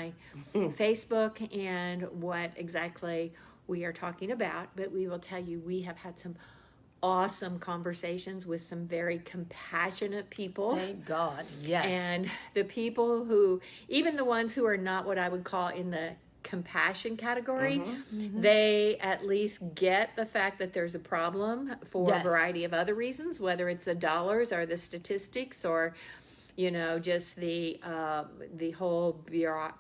my Facebook and what exactly we are talking about. But we will tell you, we have had some awesome conversations with some very compassionate people. Thank God. Yes. And the people who, even the ones who are not what I would call in the compassion category, they at least get the fact that there's a problem for a variety of other reasons, whether it's the dollars or the statistics or, you know, just the whole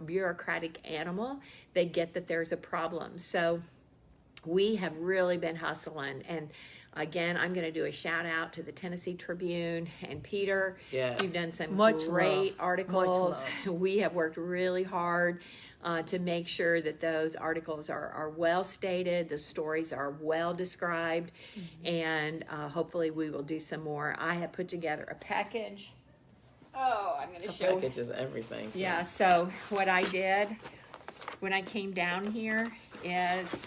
bureaucratic animal. They get that there's a problem. So we have really been hustling. And again, I'm going to do a shout out to the Tennessee Tribune and Peter. Yes. You've done some Much great love. articles. Much love. We have worked really hard to make sure that those articles are well stated, the stories are well described, and hopefully we will do some more. I have put together a package. Oh, I'm going to show. Package is everything. So. Yeah, so what I did when I came down here is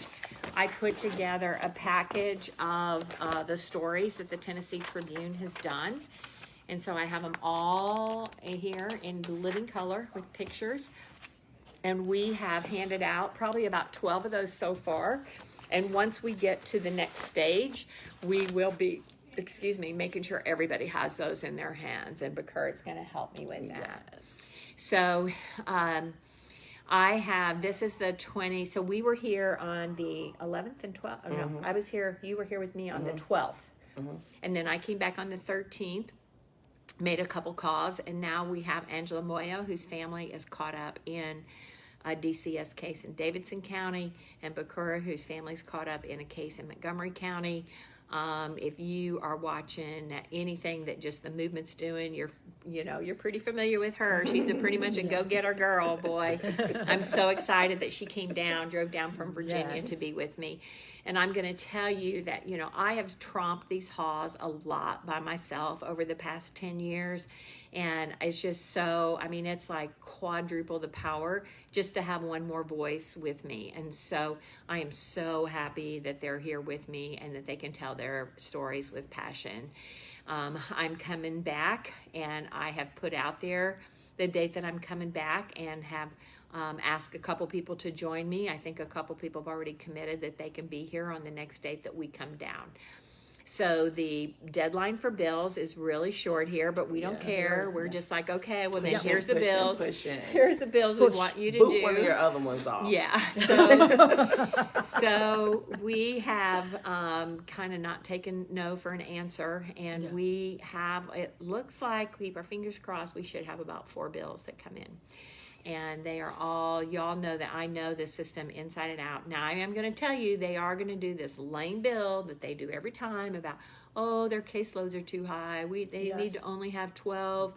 I put together a package of the stories that the Tennessee Tribune has done. And so I have them all here in living color with pictures. And we have handed out probably about 12 of those so far. And once we get to the next stage, we will be, making sure everybody has those in their hands. And BEKURA is going to help me with that. Yes. So I have, this is the 20, so we were here on the 11th and 12th. Oh, no, I was here, you were here with me on the 12th. And then I came back on the 13th, made a couple calls, and now we have Angela Moyo, whose family is caught up in a DCS case in Davidson County, and BEKURA, whose family's caught up in a case in Montgomery County. If you are watching anything that just the movement's doing, you're pretty familiar with her. She's pretty much a go-getter girl, boy. I'm so excited that she drove down from Virginia to be with me. And I'm going to tell you that, I have tromped these halls a lot by myself over the past 10 years. And it's just so, it's like quadruple the power just to have one more voice with me. And so I am so happy that they're here with me and that they can tell their stories with passion. I'm coming back, and I have put out there the date that I'm coming back and have asked a couple people to join me. I think a couple people have already committed that they can be here on the next date that we come down. So the deadline for bills is really short here, but we don't care. We're just like, okay, well then here's the bills. Here's the bills we want you to do. One of your other ones off. Yeah. So we have kind of not taken no for an answer, and we have, it looks like, keep our fingers crossed, we should have about 4 bills that come in. And they are all, y'all know that I know the system inside and out. Now, I am going to tell you, they are going to do this lame bill that they do every time about, oh, their caseloads are too high. They need to only have 12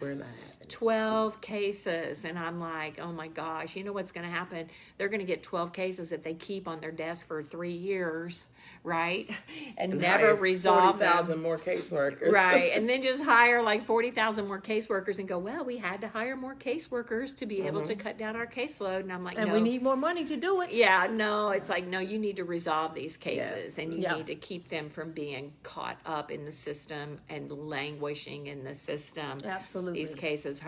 cases. And I'm like, oh my gosh, you know what's going to happen? They're going to get 12 cases that they keep on their desk for 3 years, right? And never resolve 40,000 more caseworkers. Right. And then just hire like 40,000 more caseworkers and go, well, we had to hire more caseworkers to be able to cut down our caseload. And I'm like, and we need more money to do it. Yeah, no, it's like, no, you need to resolve these cases, and you need to keep them from being caught up in the system and languishing in the system. Absolutely. These cases,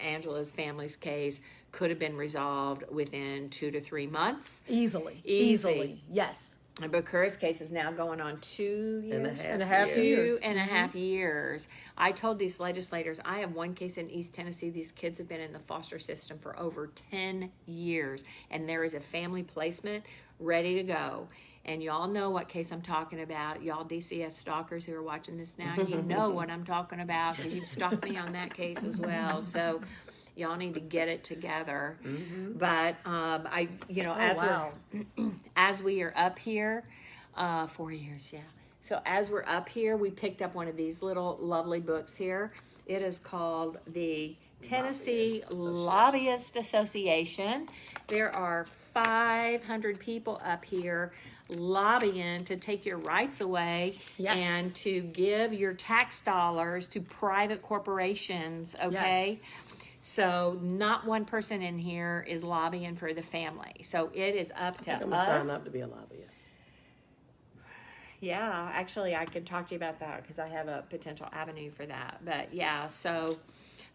Angela's family's case could have been resolved within 2 to 3 months. Easily. Yes. And BEKURA's case is now going on 2 years. And a half years. 2.5 years. I told these legislators, I have one case in East Tennessee. These kids have been in the foster system for over 10 years. And there is a family placement ready to go. And y'all know what case I'm talking about. Y'all DCS stalkers who are watching this now, you know what I'm talking about because you've stalked me on that case as well. So y'all need to get it together. But as we are up here, 4 years, yeah. So as we're up here, we picked up one of these little lovely books here. It is called the Tennessee Lobbyist Association. There are 500 people up here lobbying to take your rights away and to give your tax dollars to private corporations, okay? So not one person in here is lobbying for the family. So it is up to us. I'm going to sign up to be a lobbyist. Yeah, actually, I could talk to you about that because I have a potential avenue for that. But yeah, so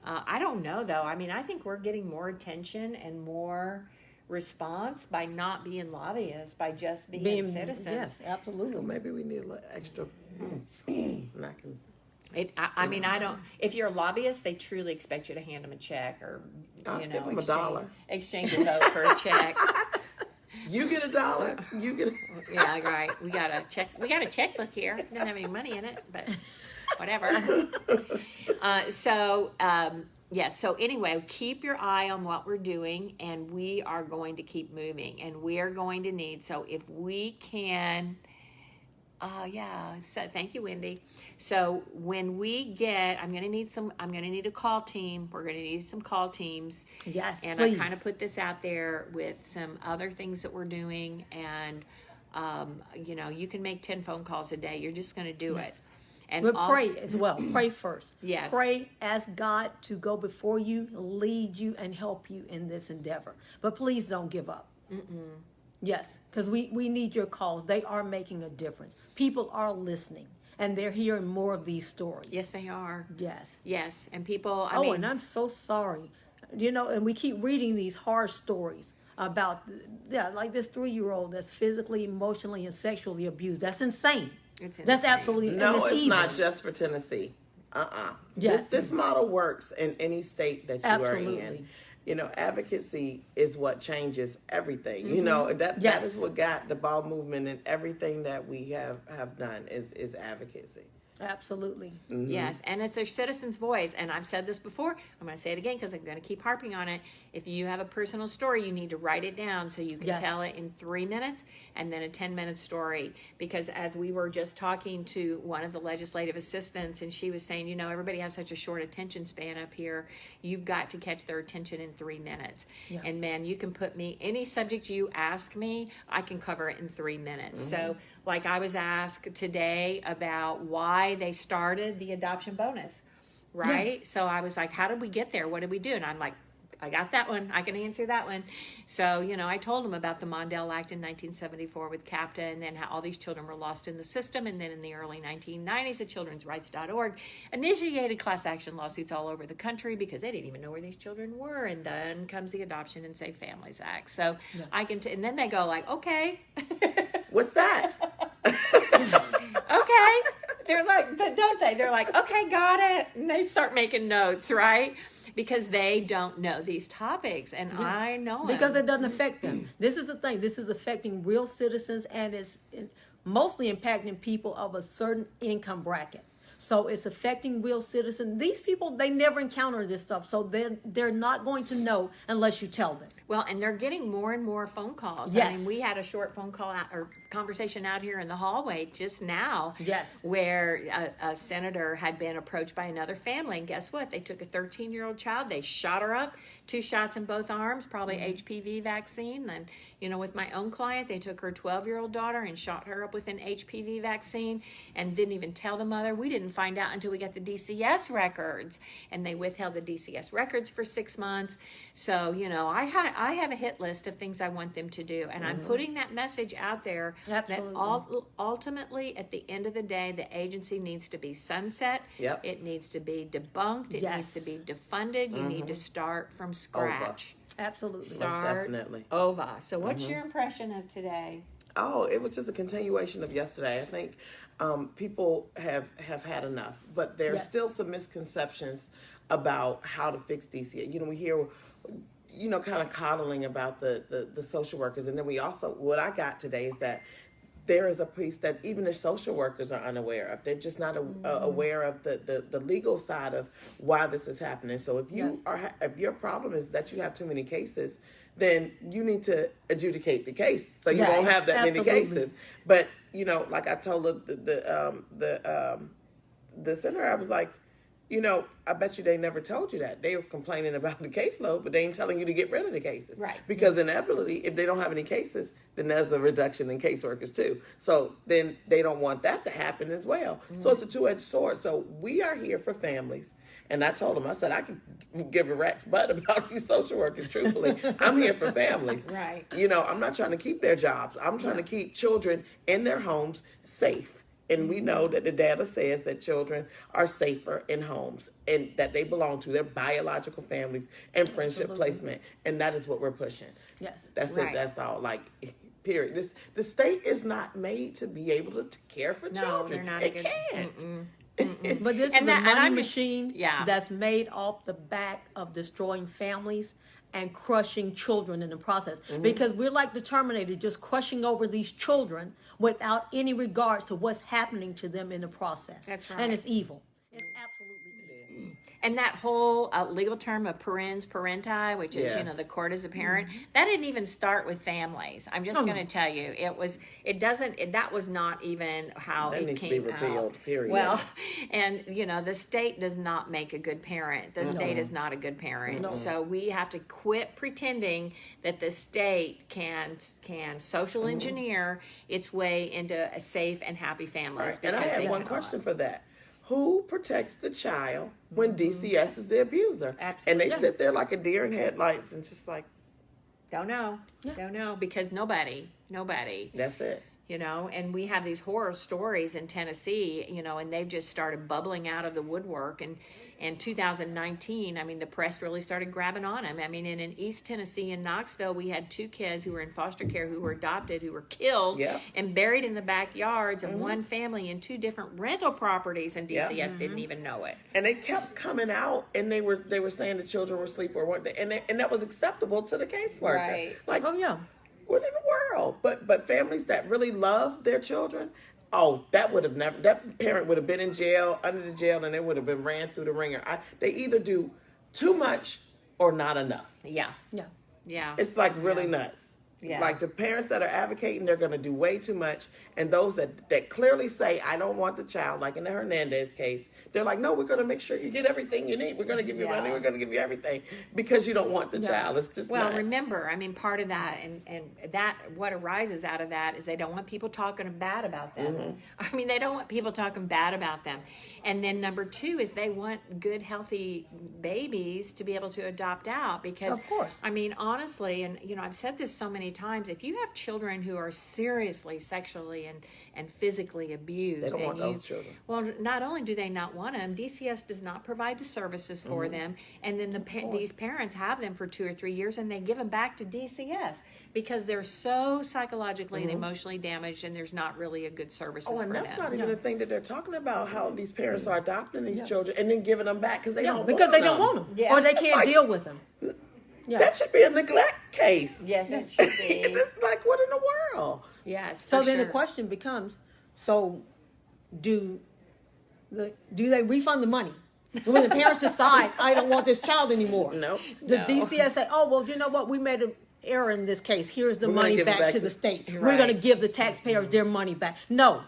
I don't know though. I mean, I think we're getting more attention and more response by not being lobbyists, by just being citizens. Yes, absolutely. Well, maybe we need a little extra. And I can. I mean, I don't. If you're a lobbyist, they truly expect you to hand them a check, or I'll you know, give them $1. exchange a vote for a check. You get $1. You get. Yeah, right. We got a check. We got a checkbook here. It doesn't have any money in it, but whatever. Yeah. So anyway, keep your eye on what we're doing, and we are going to keep moving, and we are going to need. So if we can. So thank you, Wendy. So when we get, I'm going to need a call team. We're going to need some call teams. Yes, and please. I kind of put this out there with some other things that we're doing. And, you can make 10 phone calls a day. You're just going to do it. And But pray as well. Pray first. Yes. Pray, ask God to go before you, lead you, and help you in this endeavor. But please don't give up. Yes, because we need your calls. They are making a difference. People are listening, and they're hearing more of these stories. Yes, they are. Yes. Yes. And people, And I'm so sorry. And we keep reading these horror stories about, like this 3-year-old that's physically, emotionally, and sexually abused. That's insane. It's That's insane. absolutely No, and it's evil. not just for Tennessee. Yes. This model works in any state that you are Absolutely. in. Advocacy is what changes everything. That Yes. is what got the ball movement, and everything that we have done is advocacy. Absolutely. Yes, and it's a citizen's voice. And I've said this before. I'm going to say it again because I'm going to keep harping on it. If you have a personal story, you need to write it down so you can Yes. tell it in 3 minutes and then a 10-minute story. Because as we were just talking to one of the legislative assistants, and she was saying, everybody has such a short attention span up here. You've got to catch their attention in 3 minutes. Yeah. And man, you can put me, any subject you ask me, I can cover it in 3 minutes. So like I was asked today about why they started the adoption bonus, right? So I was like, how did we get there? What did we do? And I'm like, I got that one. I can answer that one. So, I told them about the Mondale Act in 1974 with CAPTA, and then how all these children were lost in the system. And then in the early 1990s, the children'srights.org initiated class action lawsuits all over the country because they didn't even know where these children were. And then comes the Adoption and Safe Families Act. So I can, and then they go like, okay. What's that? Okay. They're like, but don't they? They're like, okay, got it. And they start making notes, right? Because they don't know these topics. And I know Because them. it doesn't affect them. This is the thing. This is affecting real citizens, and it's mostly impacting people of a certain income bracket. So it's affecting real citizens. These people, they never encounter this stuff, so they're not going to know unless you tell them. Well, and they're getting more and more phone calls. Yes. I mean, we had a short phone call or conversation out here in the hallway just now. Yes. Where a senator had been approached by another family, and guess what? They took a 13-year-old child, they shot her up, 2 shots in both arms, probably HPV vaccine. And, with my own client, they took her 12-year-old daughter and shot her up with an HPV vaccine and didn't even tell the mother. We didn't find out until we got the DCS records, and they withheld the DCS records for 6 months. So, I have a hit list of things I want them to do, and I'm putting that message out there. Absolutely. That ultimately, at the end of the day, the agency needs to be sunset. Yep. It needs to be debunked. It Yes. needs to be defunded. You need to start from scratch. Absolutely. Start definitely. over. So what's your impression of today? Oh, it was just a continuation of yesterday. I think people have had enough, but there are Yes. still some misconceptions about how to fix DCA. We hear, kind of coddling about the social workers. And then we also, what I got today is that there is a piece that even the social workers are unaware of. They're just not aware of the legal side of why this is happening. So if you if your problem is that you have too many cases, then you need to adjudicate the case so you Yes, won't have that many absolutely. cases. But like I told the senator, I was like, I bet you they never told you that. They were complaining about the caseload, but they ain't telling you to get rid of the cases. Right. Because inevitably, if they don't have any cases, then there's a reduction in caseworkers too. So then they don't want that to happen as well. So it's a two-edged sword. So we are here for families. And I told them, I said, I can give a rat's butt about these social workers, truthfully. I'm here for families. Right. I'm not trying to keep their jobs. I'm trying to keep children in their homes safe. And we know that the data says that children are safer in homes and that they belong to their biological families and friendship placement. And that is what we're pushing. Yes. That's Right. it. That's all. Like, period. The state is not made to be able to care for No, children. they're not. It can't. But this And is that- a and money I'm- machine yeah. that's made off the back of destroying families and crushing children in the process. Because we're like the Terminator, just crushing over these children without any regards to what's happening to them in the process. That's right. And it's evil. It's absolutely evil. And that whole legal term of parens parenti, which is, Yes. the court as a parent, that didn't even start with families. I'm just Oh, going no. to tell you, that was not even how That it needs to came be repealed, out. period. Well, and, the state does not make a good parent. The state is not a good parent. So we have to quit pretending that the state can social engineer its way into a safe and happy families. And I because have they one cannot. question for that. Who protects the child when DCS is the abuser? Absolutely. And they sit there like a deer in headlights and just like, Don't know. Don't know, because nobody. that's it. And we have these horror stories in Tennessee, and they've just started bubbling out of the woodwork. And in 2019, the press really started grabbing on them. In East Tennessee, in Knoxville, we had 2 kids who were in foster care who were adopted, who were killed Yeah. and buried in the backyards of one family in 2 different rental properties, and DCS didn't even know it. And they kept coming out, and they were saying the children were asleep or weren't they? And that was acceptable to the caseworker. Right. Like, Oh, yeah. what in the world? But families that really love their children, that parent would have been in jail, under the jail, and they would have been ran through the ringer. They either do too much or not enough. Yeah. Yeah. It's like really nuts. Yeah. Like the parents that are advocating, they're going to do way too much. And those that clearly say, I don't want the child, like in the Hernandez case, they're like, no, we're going to make sure you get everything you need. We're going to give you money. We're going to give you everything because you don't want the child. It's just Well, nuts. remember, part of that, and that, what arises out of that is they don't want people talking bad about them. They don't want people talking bad about them. And then number 2 is they want good, healthy babies to be able to adopt out because, Of course. Honestly, and, I've said this so many times, if you have children who are seriously sexually and physically abused. They don't and want those children. Well, not only do they not want them, DCS does not provide the services for them, and then these parents have them for 2 or 3 years, and they give them back to DCS because they're so psychologically and emotionally damaged, and there's not really a good services Oh, and for that's them. not even the thing that they're talking about, how these parents are adopting these children and then giving them back because they don't Because want they them. don't want them. Yeah. Or they It's can't like- deal with them. Yeah. That should be a neglect case. Yes, it should be. It's like, what in the world? Yes. So for then sure. the question becomes, so do they refund the money? When the parents decide, I don't want this child anymore. No. The No. DCS say, oh, well, you know what? We made an error in this case. Here's the We're gonna money give it back back to to- the state. Right. We're going to give the taxpayers their money back. No,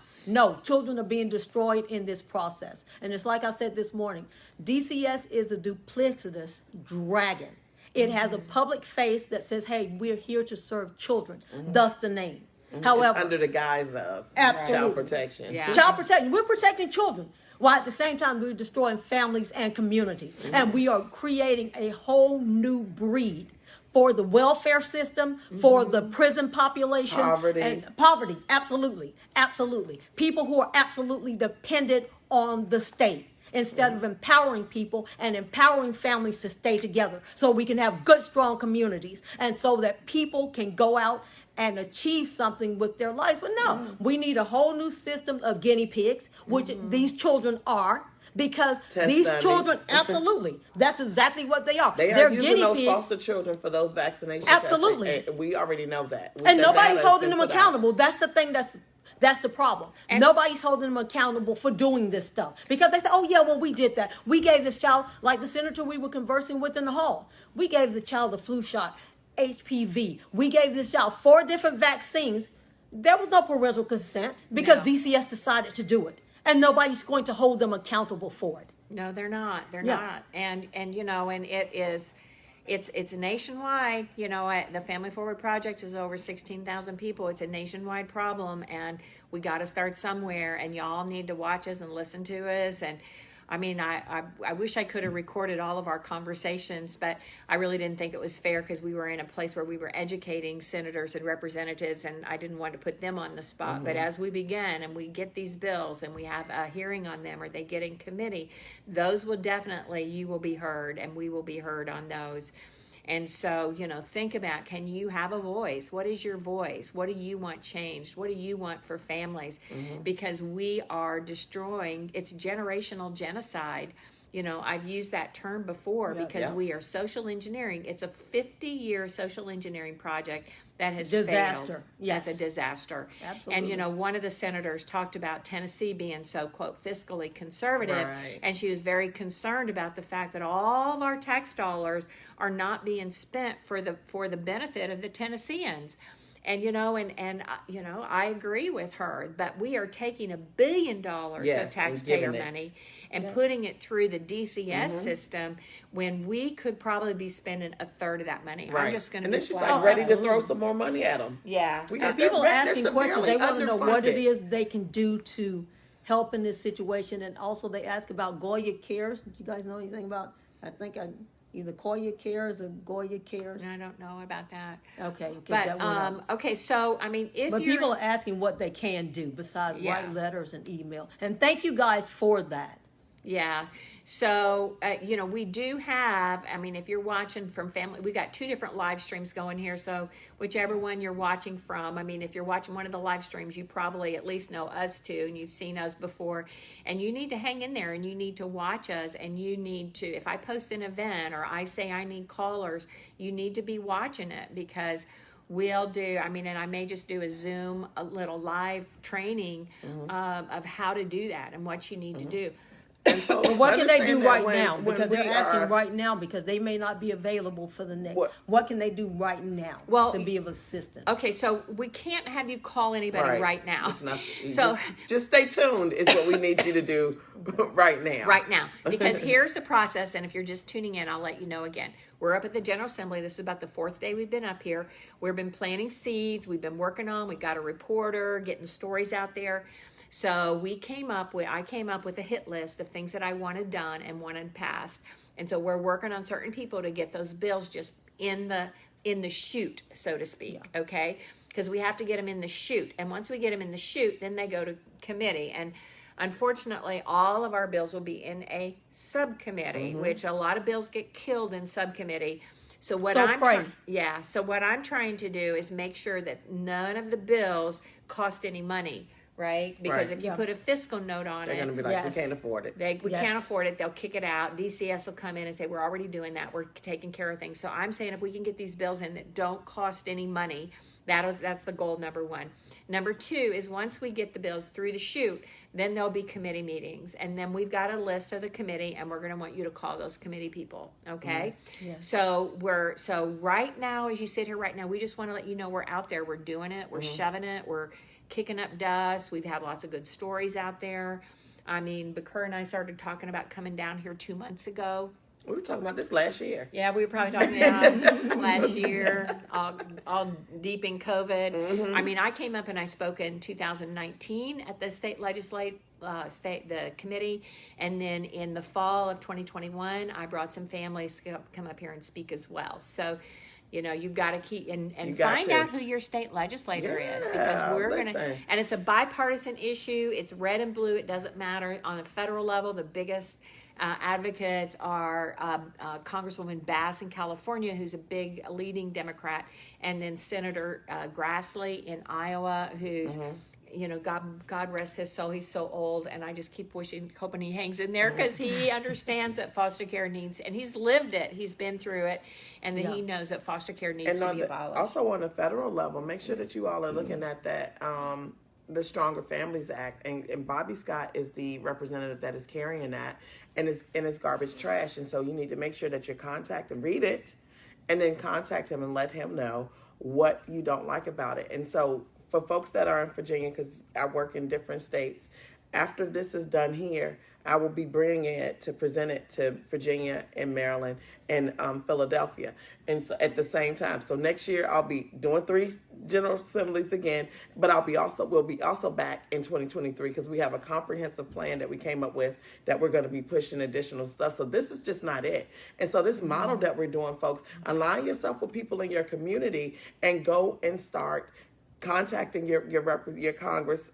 children are being destroyed in this process. And it's like I said this morning, DCS is a duplicitous dragon. It has a public face that says, hey, we're here to serve children. Thus the name. However, It's under the guise of Absolutely. child protection. Yeah. child protection, we're protecting children. While at the same time, we're destroying families and communities. And we are creating a whole new breed for the welfare system, for the prison population. Poverty. And poverty, absolutely. Absolutely. People who are absolutely dependent on the state. Instead of empowering people and empowering families to stay together so we can have good, strong communities and so that people can go out and achieve something with their lives. But no, we need a whole new system of guinea pigs, which these children are, because Test these dummies. children, absolutely, that's exactly what they are. They are They're using guinea those pigs. foster children for those vaccination Absolutely. testing, and we already know that. And The nobody's data has holding been them put out. accountable. That's the thing that's the problem. Nobody's holding them accountable for doing this stuff. Because they say, oh yeah, well, we did that. We gave this child, like the senator we were conversing with in the hall, we gave the child the flu shot, HPV. We gave this child 4 different vaccines. There was no parental consent because No. DCS decided to do it. And nobody's going to hold them accountable for it. No, they're not. They're Yeah. not. And it is, it's nationwide. The Family Forward Project is over 16,000 people. It's a nationwide problem, and we got to start somewhere. And y'all need to watch us and listen to us. And I mean, I wish I could have recorded all of our conversations, but I really didn't think it was fair because we were in a place where we were educating senators and representatives, and I didn't want to put them on the spot. But as we begin and we get these bills and we have a hearing on them or they get in committee, those will definitely, you will be heard and we will be heard on those. And so, think about, can you have a voice? What is your voice? What do you want changed? What do you want for families? Because we are destroying, it's generational genocide. I've used that term before because we are social engineering. It's a 50-year social engineering project that has Disaster. failed. Yes. That's a disaster. Absolutely. And, one of the senators talked about Tennessee being so, quote, fiscally conservative. Right. And she was very concerned about the fact that all of our tax dollars are not being spent for the benefit of the Tennesseans. And, I agree with her, but we are taking $1 billion Yes, of taxpayer and giving it. money and putting it through the DCS system when we could probably be spending a third of that money. Right. I'm just going to and be then she's flat like out. ready to throw some more money at them. Yeah. People are asking questions. They want to know what it underfunded. is they can do to help in this situation. And also they ask about Goya Cares. Do you guys know anything about, either Goya Cares or Goya Cares? I don't know about that. Okay. But, that one up. okay, so, if But you're... people are asking what they can do besides Yeah. write letters and email. And thank you guys for that. Yeah. So, we do have, if you're watching from family, we got 2 different live streams going here. So whichever one you're watching from, if you're watching one of the live streams, you probably at least know us too, and you've seen us before, and you need to hang in there and you need to watch us, and you need to, if I post an event or I say I need callers, you need to be watching it, because we'll do, and I may just do a little live training of how to do that and what you need to do. But what can they do right now? When Because they're we asking are- right now because they may not be available for the next. What- What can they do right now Well, to be of assistance? Okay, so we can't have you call anybody right now. It's not- So just stay tuned is what we need you to do right now. right now, because here's the process, and if you're just tuning in, I'll let you know again. We're up at the General Assembly. This is about the 4th day we've been up here. We've been planting seeds. We've been working on. We got a reporter getting stories out there. So I came up with a hit list of things that I wanted done and wanted passed. And so we're working on certain people to get those bills just in the chute, so to speak. Yeah. Okay, because we have to get them in the chute, and once we get them in the chute, then they go to committee. And unfortunately, all of our bills will be in a subcommittee, which a lot of bills get killed in subcommittee. So what I'm trying to do is make sure that none of the bills cost any money, right? Because Right. if you put a fiscal note on They're it, going to be like, Yes. we can't afford it. we Yes. can't afford it. They'll kick it out. DCS will come in and say, we're already doing that. We're taking care of things. So I'm saying if we can get these bills in that don't cost any money, that's the goal, number 1. Number 2 is once we get the bills through the chute, then there'll be committee meetings. And then we've got a list of the committee, and we're going to want you to call those committee people, okay? Yeah. So right now, as you sit here right now, we just want to let you know we're out there. We're doing it. We're shoving it. We're kicking up dust. We've had lots of good stories out there. BEKURA and I started talking about coming down here 2 months ago. We were talking about this last year. Yeah, we were probably talking about last year, all deep in COVID. I came up and I spoke in 2019 at the state the committee, and then in the fall of 2021, I brought some families to come up here and speak as well. So, you've got to keep and find out who your state legislator is, because we're going to, and it's a bipartisan issue. It's red and blue. It doesn't matter. On a federal level, the biggest advocates are Congresswoman Bass in California, who's a big leading Democrat, and then Senator Grassley in Iowa, who's God rest his soul. He's so old, and I just keep hoping he hangs in there, because he understands that foster care needs, and he's lived it. He's been through it, and that he knows that foster care needs to be abolished. Also on the federal level, make sure that you all are looking at that. The Stronger Families Act, and Bobby Scott is the representative that is carrying that, and it's garbage trash. And so you need to make sure that you contact him, read it, and then contact him and let him know what you don't like about it. And so for folks that are in Virginia, because I work in different states, after this is done here, I will be bringing it to present it to Virginia and Maryland and Philadelphia, and so at the same time. So next year I'll be doing 3 General Assemblies again, but we'll be also back in 2023 because we have a comprehensive plan that we came up with that we're going to be pushing additional stuff. So this is just not it. And so this model that we're doing, folks, align yourself with people in your community and go and start contacting your Congress,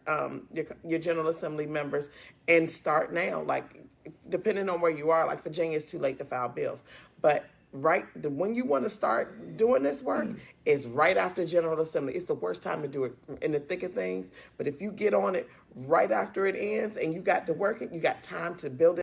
your General Assembly members, and start now. Like, depending on where you are, like Virginia, it's too late to file bills, but when you want to start doing this work is right after General Assembly. It's the worst time to do it in the thick of things, but if you get on it right after it ends and you got to work it, you got time to build it.